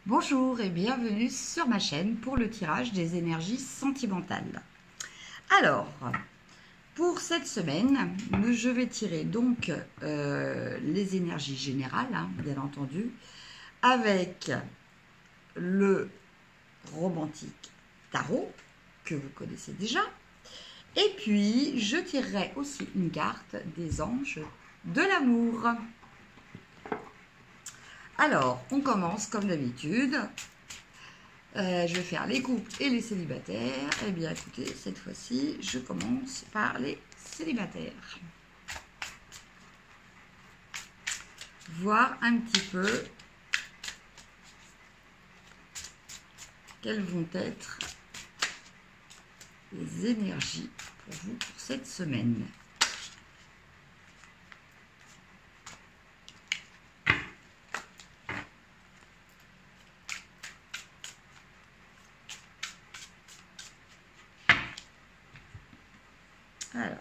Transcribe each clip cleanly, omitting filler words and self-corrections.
Bonjour et bienvenue sur ma chaîne pour le tirage des énergies sentimentales. Alors, pour cette semaine, je vais tirer donc les énergies générales, bien entendu, avec le romantique tarot, que vous connaissez déjà. Et puis, je tirerai aussi une carte des anges de l'amour. Alors, on commence comme d'habitude. Je vais faire les couples et les célibataires. Eh bien, écoutez, cette fois-ci, je commence par les célibataires. Voir un petit peu quelles vont être les énergies pour vous pour cette semaine. Alors,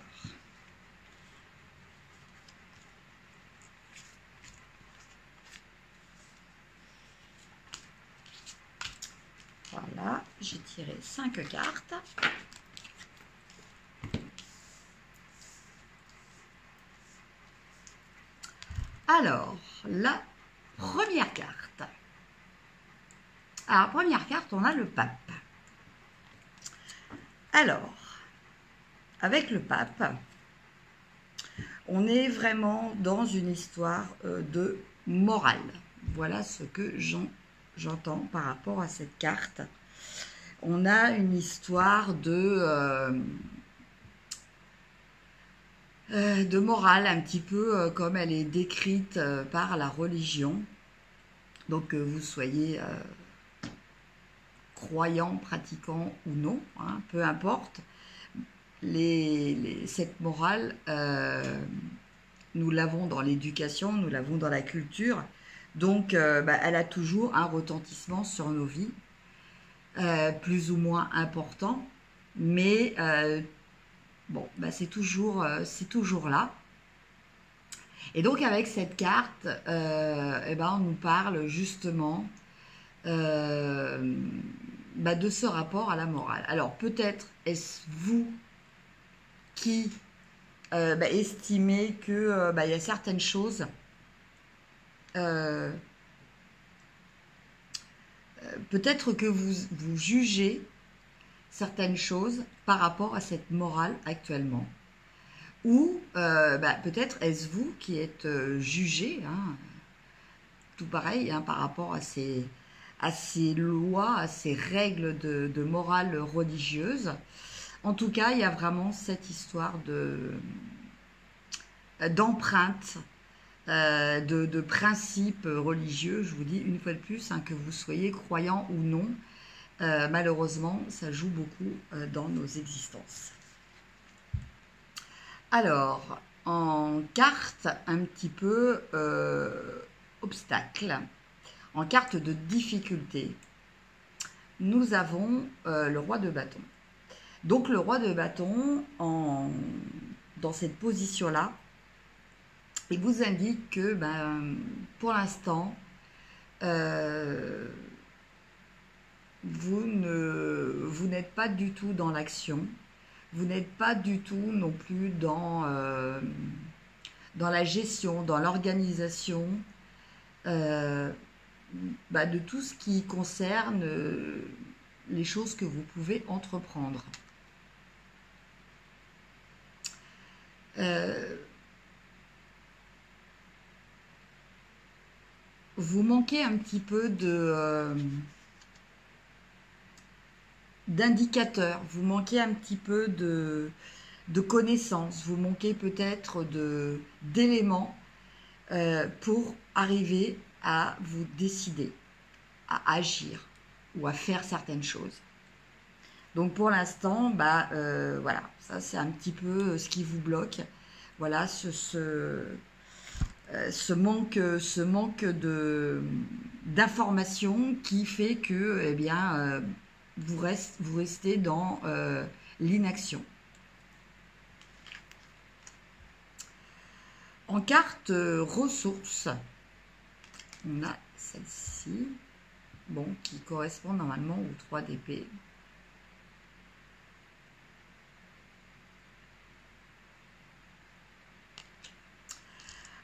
voilà, j'ai tiré 5 cartes. Alors, la première carte. Alors, première carte, on a le pape. Alors, avec le pape, on est vraiment dans une histoire de morale. Voilà ce que j'entends par rapport à cette carte. On a une histoire de morale, un petit peu comme elle est décrite par la religion. Donc que vous soyez croyant, pratiquant ou non, peu importe. Cette morale, nous l'avons dans l'éducation, nous l'avons dans la culture. Donc, elle a toujours un retentissement sur nos vies, plus ou moins important. Mais, bon, c'est toujours là. Et donc, avec cette carte, on nous parle justement de ce rapport à la morale. Alors, peut-être est-ce vous qui estimez que y a certaines choses peut-être que vous jugez certaines choses par rapport à cette morale actuellement. Ou peut-être est-ce vous qui êtes jugé, tout pareil, par rapport à ces lois, à ces règles de morale religieuse. En tout cas, il y a vraiment cette histoire d'empreinte, de principes religieux. Je vous dis une fois de plus, que vous soyez croyant ou non, malheureusement, ça joue beaucoup dans nos existences. Alors, en carte un petit peu obstacle, en carte de difficulté, nous avons le roi de bâton. Donc le roi de bâton, dans cette position-là, il vous indique que pour l'instant, vous n'êtes pas du tout dans l'action, vous n'êtes pas du tout non plus dans la gestion, dans l'organisation de tout ce qui concerne les choses que vous pouvez entreprendre. Vous manquez un petit peu d'indicateurs, vous manquez un petit peu de connaissances, vous manquez peut-être d'éléments pour arriver à vous décider, à agir ou à faire certaines choses. Donc pour l'instant, voilà, ça c'est un petit peu ce qui vous bloque. Voilà, ce manque d'informations qui fait que vous restez dans l'inaction. En carte ressources, on a celle-ci. bon, qui correspond normalement aux 3 d'épée.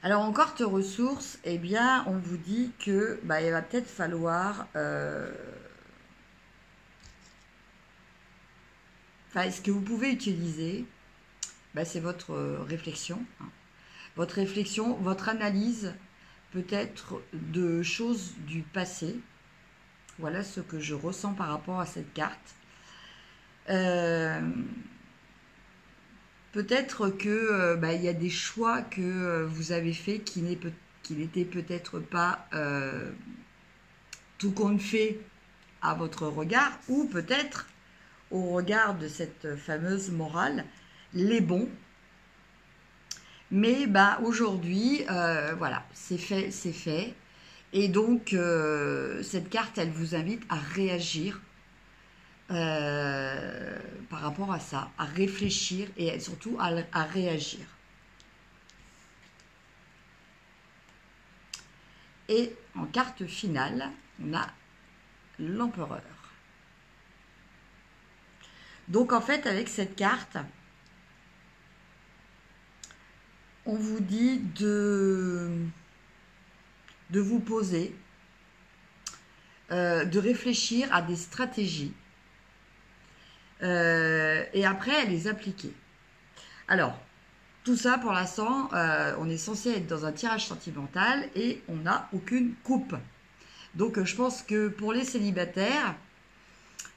Alors en carte ressources, eh bien, on vous dit que bah, il va peut-être falloir... Enfin, ce que vous pouvez utiliser, bah, c'est votre réflexion. Hein. Votre réflexion, votre analyse peut-être de choses du passé. Voilà ce que je ressens par rapport à cette carte. Peut-être que bah, y a des choix que vous avez faits qui n'étaient peut-être pas tout compte fait à votre regard, ou peut-être au regard de cette fameuse morale, les bons. Mais bah, aujourd'hui, voilà, c'est fait, c'est fait. Et donc, cette carte, elle vous invite à réagir par rapport à ça, à réfléchir et surtout à réagir. Et en carte finale, on a l'empereur. Donc en fait, avec cette carte, on vous dit de vous poser, de réfléchir à des stratégies et après à les appliquer. Alors, tout ça pour l'instant, on est censé être dans un tirage sentimental et on n'a aucune coupe. Donc je pense que pour les célibataires,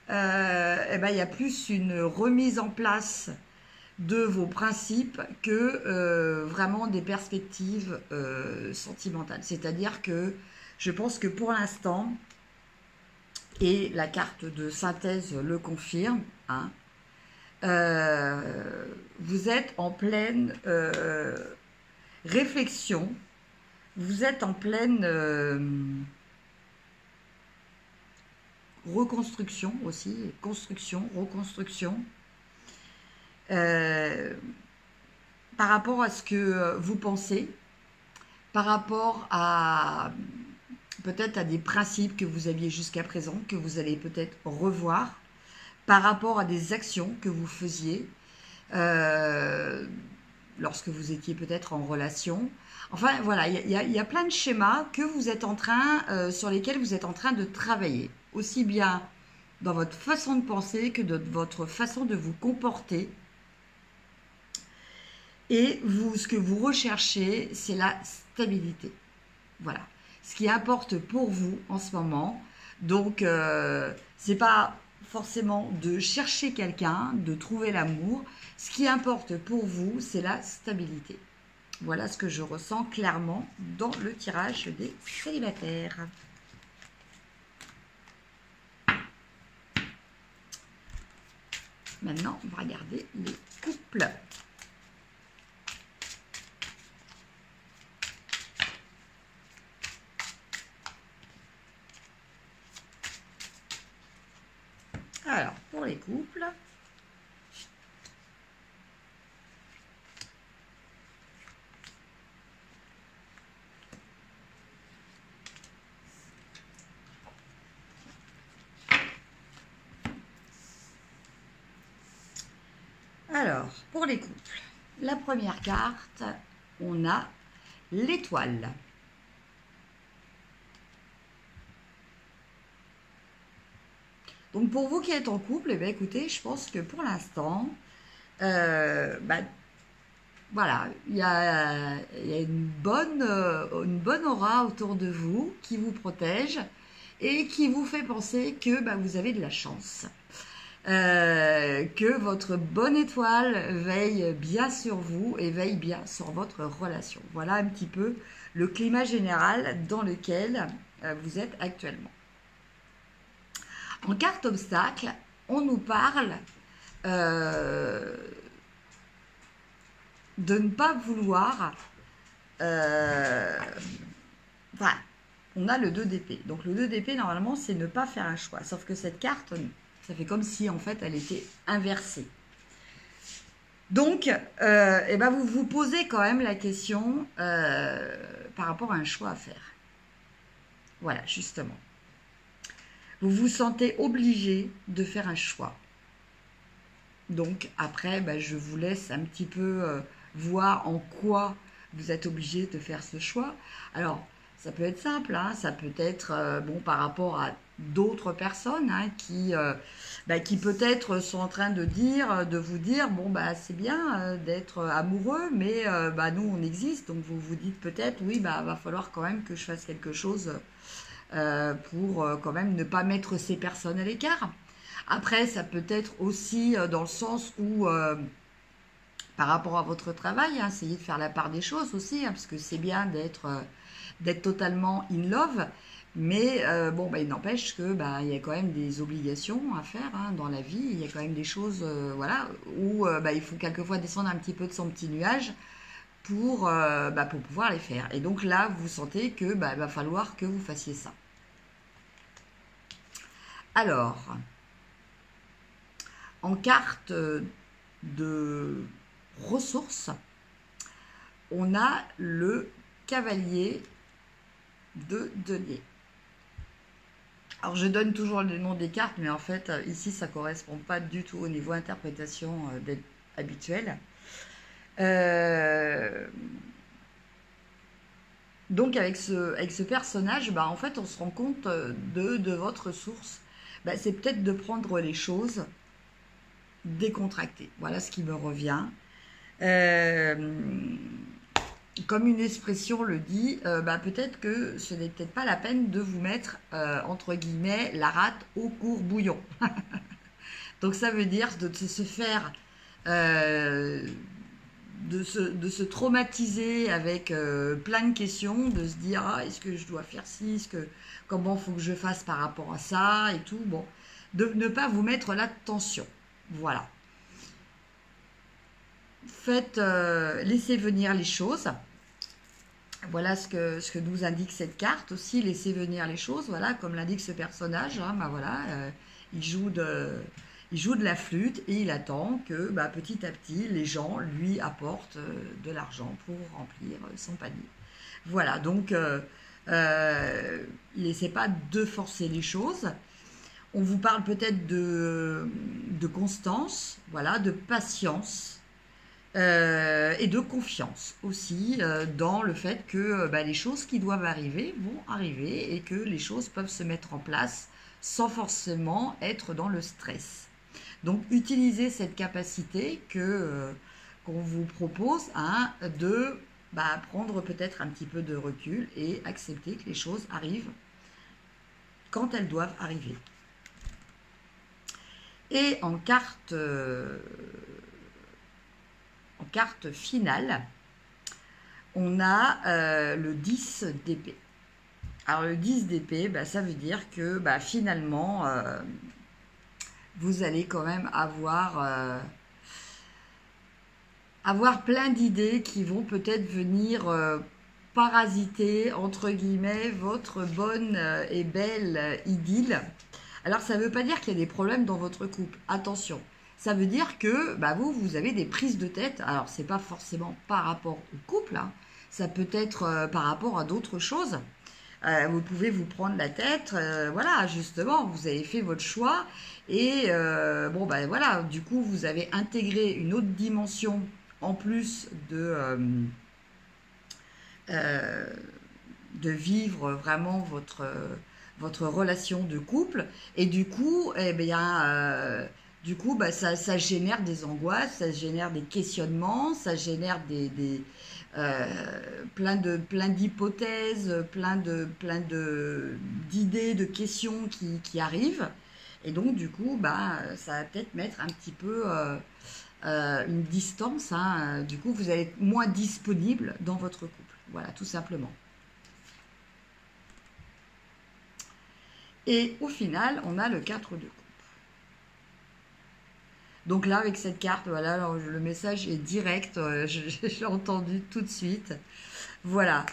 eh ben, il y a plus une remise en place de vos principes que vraiment des perspectives sentimentales. C'est-à-dire que je pense que pour l'instant, et la carte de synthèse le confirme, hein, vous êtes en pleine réflexion, vous êtes en pleine reconstruction aussi, construction, reconstruction, par rapport à ce que vous pensez, par rapport à peut-être à des principes que vous aviez jusqu'à présent, que vous allez peut-être revoir, par rapport à des actions que vous faisiez lorsque vous étiez peut-être en relation. Enfin voilà, il y a plein de schémas que vous êtes en train, sur lesquels vous êtes en train de travailler, aussi bien dans votre façon de penser que de votre façon de vous comporter. Et vous, ce que vous recherchez, c'est la stabilité. Voilà. Ce qui importe pour vous en ce moment. Donc, c'est pas forcément de chercher quelqu'un, de trouver l'amour. Ce qui importe pour vous, c'est la stabilité. Voilà ce que je ressens clairement dans le tirage des célibataires. Maintenant, on va regarder les couples. Alors, pour les couples, la première carte, on a l'étoile. Donc pour vous qui êtes en couple, eh bien, écoutez, je pense que pour l'instant, bah, voilà, il y a une bonne aura autour de vous qui vous protège et qui vous fait penser que bah, vous avez de la chance. Que votre bonne étoile veille bien sur vous et veille bien sur votre relation. Voilà un petit peu le climat général dans lequel vous êtes actuellement. En carte obstacle, on nous parle de ne pas vouloir... Enfin, on a le 2 d'épée. Donc le 2 d'épée, normalement, c'est ne pas faire un choix. Sauf que cette carte, ça fait comme si, en fait, elle était inversée. Donc, eh ben, vous vous posez quand même la question par rapport à un choix à faire. Voilà, justement. vous vous sentez obligé de faire un choix. Donc après, bah, je vous laisse un petit peu voir en quoi vous êtes obligé de faire ce choix. Alors, ça peut être simple, hein, ça peut être bon par rapport à d'autres personnes hein, qui peut-être sont en train de vous dire, bon bah c'est bien d'être amoureux, mais bah nous on existe, donc vous vous dites peut-être, oui bah va falloir quand même que je fasse quelque chose pour quand même ne pas mettre ces personnes à l'écart. Après, ça peut être aussi dans le sens où par rapport à votre travail, hein, essayez de faire la part des choses aussi, hein, parce que c'est bien d'être totalement in love, mais bon, bah, il n'empêche que bah, il y a quand même des obligations à faire hein, dans la vie, il y a quand même des choses voilà, où bah, il faut quelquefois descendre un petit peu de son petit nuage pour pouvoir les faire. Et donc là, vous sentez que bah, va falloir que vous fassiez ça. Alors, en carte de ressources, on a le cavalier de denier. Alors je donne toujours le nom des cartes, mais en fait ici ça ne correspond pas du tout au niveau interprétation habituelle. Donc avec ce personnage, bah, en fait on se rend compte de votre source. Bah, c'est peut-être de prendre les choses décontractées. Voilà ce qui me revient. Comme une expression le dit, bah, peut-être que ce n'est peut-être pas la peine de vous mettre, entre guillemets, la rate au courbouillon. Donc ça veut dire de se faire, de se traumatiser avec plein de questions, de se dire, ah, est-ce que je dois faire ci, comment faut que je fasse par rapport à ça et tout. Bon, de ne pas vous mettre la tension. Voilà. Faites, laissez venir les choses. Voilà ce que nous indique cette carte aussi, laissez venir les choses. Voilà, comme l'indique ce personnage, hein, bah voilà, il joue de la flûte et il attend que bah, petit à petit les gens lui apportent de l'argent pour remplir son panier. Voilà, donc il n'essaie pas de forcer les choses. On vous parle peut-être de constance, voilà, de patience. Et de confiance aussi dans le fait que bah, les choses qui doivent arriver vont arriver et que les choses peuvent se mettre en place sans forcément être dans le stress. Donc utilisez cette capacité qu'on vous propose hein, de bah, prendre peut-être un petit peu de recul et accepter que les choses arrivent quand elles doivent arriver. Et en carte finale, on a le 10 d'épée. Alors le 10 d'épée, bah, ça veut dire que bah, finalement, vous allez quand même avoir plein d'idées qui vont peut-être venir parasiter, entre guillemets, votre bonne et belle idylle. Alors ça ne veut pas dire qu'il y a des problèmes dans votre couple, attention. Ça veut dire que bah, vous avez des prises de tête. Alors, ce n'est pas forcément par rapport au couple, hein. Ça peut être par rapport à d'autres choses. Vous pouvez vous prendre la tête, voilà, justement, vous avez fait votre choix et bon, ben voilà, du coup, vous avez intégré une autre dimension en plus de vivre vraiment votre relation de couple et du coup, eh bien, bah, ça génère des angoisses, ça génère des questionnements, ça génère plein d'hypothèses, plein d'idées, de questions qui arrivent. Et donc, du coup, bah, ça va peut-être mettre un petit peu une distance. Hein. Du coup, vous allez être moins disponible dans votre couple. Voilà, tout simplement. Et au final, on a le 4 de coupe. Donc là, avec cette carte, voilà, alors, le message est direct, j'ai entendu tout de suite. Voilà.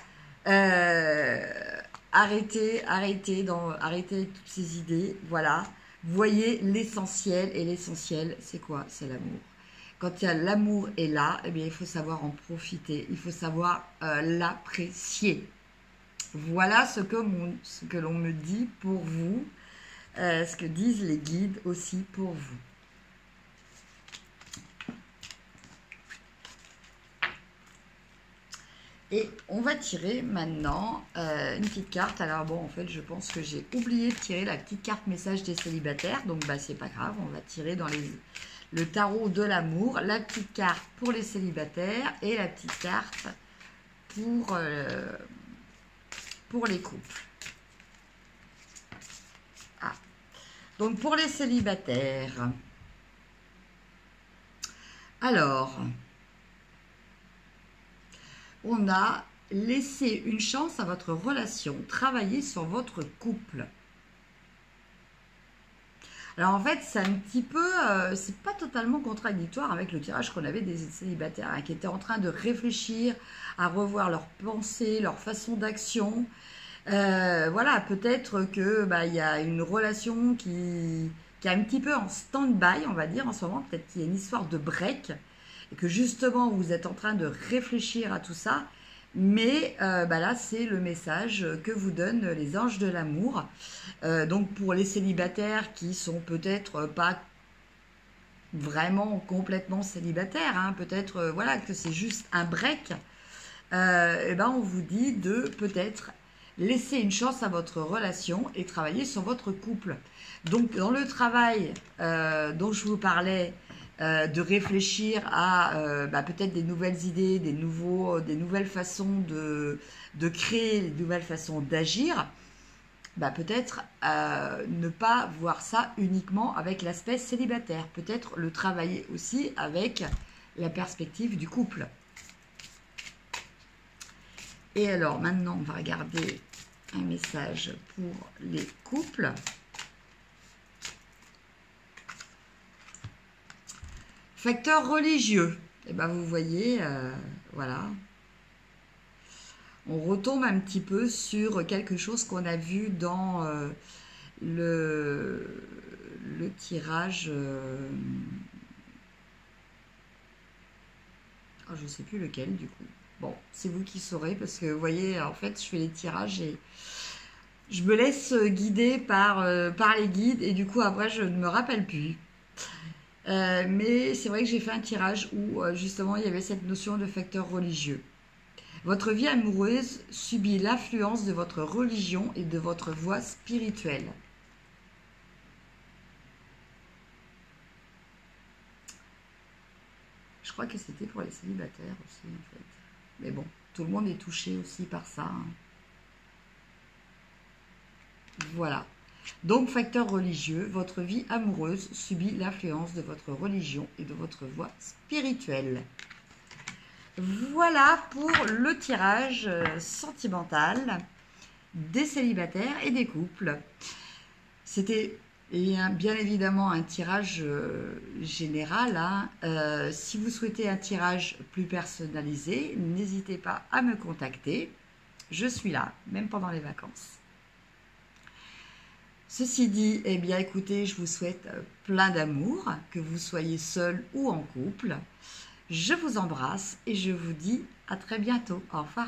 Arrêtez avec toutes ces idées. Voilà. Voyez l'essentiel. Et l'essentiel, c'est quoi? C'est l'amour. Quand il y a l'amour est là, eh bien, il faut savoir en profiter. Il faut savoir l'apprécier. Voilà ce que l'on me dit pour vous. ce que disent les guides aussi pour vous. Et on va tirer maintenant une petite carte. Alors bon, en fait, je pense que j'ai oublié de tirer la petite carte message des célibataires. Donc, bah, c'est pas grave. On va tirer dans le tarot de l'amour. La petite carte pour les célibataires et la petite carte pour les couples. Ah. Donc, pour les célibataires. Alors... on a laissé une chance à votre relation, travailler sur votre couple. Alors en fait, c'est un petit peu, c'est pas totalement contradictoire avec le tirage qu'on avait des célibataires hein, qui étaient en train de réfléchir à revoir leurs pensées, leur façon d'action. Voilà, peut-être que il y a une relation qui est un petit peu en stand-by, on va dire en ce moment. Peut-être qu'il y a une histoire de break. Et que justement vous êtes en train de réfléchir à tout ça, mais là c'est le message que vous donnent les anges de l'amour. Donc pour les célibataires qui sont peut-être pas vraiment complètement célibataires, hein, peut-être voilà que c'est juste un break, on vous dit de peut-être laisser une chance à votre relation et travailler sur votre couple. Donc dans le travail dont je vous parlais, de réfléchir à peut-être des nouvelles idées, des nouvelles façons de créer, des nouvelles façons d'agir, peut-être ne pas voir ça uniquement avec l'aspect célibataire, peut-être le travailler aussi avec la perspective du couple. Et alors maintenant on va regarder un message pour les couples. Facteur religieux, et vous voyez, voilà, on retombe un petit peu sur quelque chose qu'on a vu dans le tirage, je ne sais plus lequel du coup. Bon, c'est vous qui saurez parce que vous voyez, en fait, je fais les tirages et je me laisse guider par les guides et du coup après je ne me rappelle plus. Mais c'est vrai que j'ai fait un tirage où justement il y avait cette notion de facteur religieux. Votre vie amoureuse subit l'influence de votre religion et de votre voie spirituelle. Je crois que c'était pour les célibataires aussi en fait. Mais bon, tout le monde est touché aussi par ça. Hein. Voilà. Donc, facteur religieux, votre vie amoureuse subit l'influence de votre religion et de votre voie spirituelle. Voilà pour le tirage sentimental des célibataires et des couples. C'était bien évidemment un tirage général. Hein. Si vous souhaitez un tirage plus personnalisé, n'hésitez pas à me contacter. Je suis là, même pendant les vacances. Ceci dit, eh bien écoutez, je vous souhaite plein d'amour, que vous soyez seul ou en couple. Je vous embrasse et je vous dis à très bientôt. Au revoir.